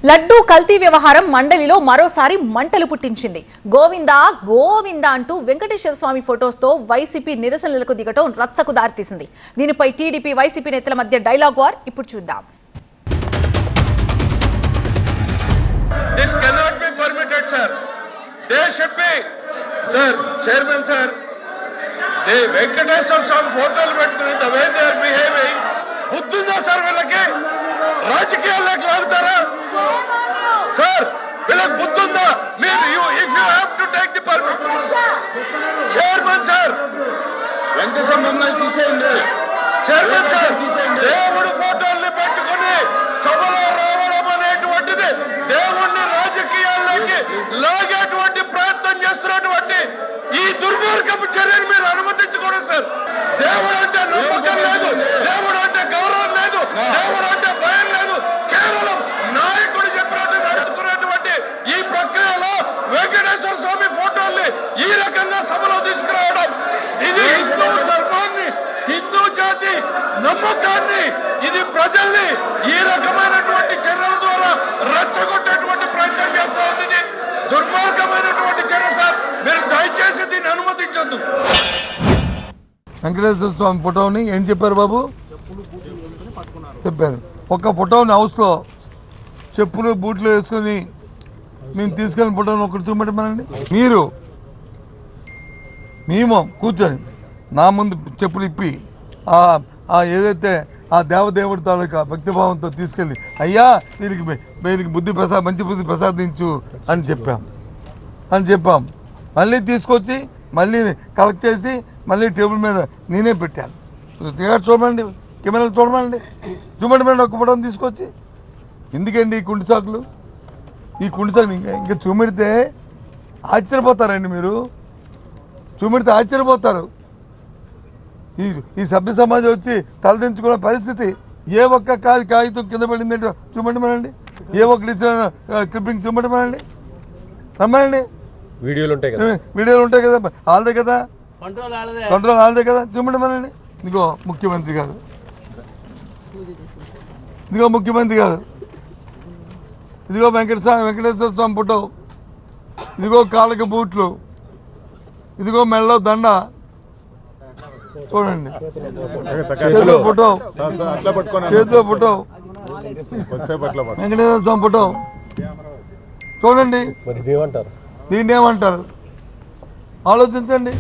లడ్డూ కల్తీ వ్యవహారం మండలిలో మరోసారి మంటలు పుట్టించింది. గోవిందా గోవిందా అంటూ వెంకటేశ్వర స్వామి ఫోటోస్తో వైసీపీ నిరసనలకు దిగటం రచ్చకు దారితీసింది. దీనిపై టీడీపీ వైసీపీ నేతల మధ్య డైలాగ్ వార్ ఇప్పుడు చూద్దాం. This cannot be permitted, sir. They should be, sir, Chairman, sir. The Venkateswara Swami photos పెట్టుకుని the way they are behaving, బుద్ధుందా సార్ వీళ్ళకి? రాజకీయాల్లోకి లాగుతారా సార్? వీళ్ళకి బుద్ధుందా? మీరు if you have to take the permission, Chairman, sir. Venkateswara మమ్మల్ని తీసేయండి. Chairman, sir. దేవుడు ఫోటోల్ని పెట్టుకుని సభలో రావడం అనేటువంటిది దేవుణ్ణి రాజకీయాల్లోకి లాగేటువంటి ప్రయత్నం చేస్తున్నటువంటి ఈ దుర్మార్గపు చర్యను మీరు అనుమతించకూడదు సార్. దేవుడు అంటే నమ్మకం లేదు, దేవుడు అంటే గౌరవం లేదు, దేవుడు అంటే భయం లేదు. కేవలం నాయకుడు చెప్పినట్టు నడుచుకునేటువంటి ఈ ప్రక్రియలో వెంకటేశ్వర స్వామి ఫోటోల్ని ఈ రకంగా సభలో తీసుకురావడం ఇది హిందూ ధర్మాన్ని, హిందూ జాతి నమ్మకాన్ని, ఇది ప్రజల్ని ఈ రకమైనటువంటి చర్యల ద్వారా రెచ్చగొట్టేటువంటి ప్రయత్నం చేస్తూ ఉంది. దుర్మార్గమైనటువంటి చర్య సార్. మీరు దయచేసి దీన్ని అనుమతించొద్దు. వెంకటేశ్వర స్వామి ఫోటోని ఏం చెప్పారు బాబు? చెప్పారు. ఒక ఫోటోని హౌస్లో చెప్పులు బూట్లు వేసుకొని మేము తీసుకెళ్ళిన ఫోటోని ఒకటి చూపెట్టమనండి. మేము కూర్చొని నా ముందు చెప్పులు ఇప్పి ఏదైతే ఆ దేవదేవుడి తాలూకా భక్తిభావంతో తీసుకెళ్ళి అయ్యా వీరికి బుద్ధి మంచి బుద్ధి ప్రసాదించు అని చెప్పాం. మళ్ళీ తీసుకొచ్చి మళ్ళీ కలెక్ట్ చేసి మళ్ళీ టేబుల్ మీద నేనే పెట్టాను. చూడండి, కెమెరాలు చూడమండి, ఒక ఫోటోని తీసుకొచ్చి. ఎందుకండి ఈ కుంటి సాకులు? ఈ కుంటి సాకులు ఇంకా చూపెడితే ఆశ్చర్యపోతారండి. మీరు చూపెడితే ఆశ్చర్యపోతారు. ఈ సభ్య సమాజం వచ్చి తలదించుకునే పరిస్థితి. ఏ ఒక్క కాగితం కింద పడిందంటే చూపెట్టమనండి. ఏ ఒక్కటి ఇచ్చిన క్లిప్పింగ్ చూపెట్టమనండి. రమ్మనండి. వీడియోలు ఉంటాయి కదా, వాళ్ళదే కదా, కంట్రోల్ వాళ్ళదే కదా, చూపెట్టమనండి. ఇదిగో ముఖ్యమంత్రి గారు, ఇదిగో వెంకటేశ్వర స్వామి ఫోటో, ఇదిగో కాళ్ళకి బూట్లు, ఇదిగో మెడలో దండ. చూడండి, చేతిలో ఫోటో, వెంకటేశ్వర స్వామి ఫోటో చూడండి. దీన్ని ఏమంటారు ఆలోచించండి.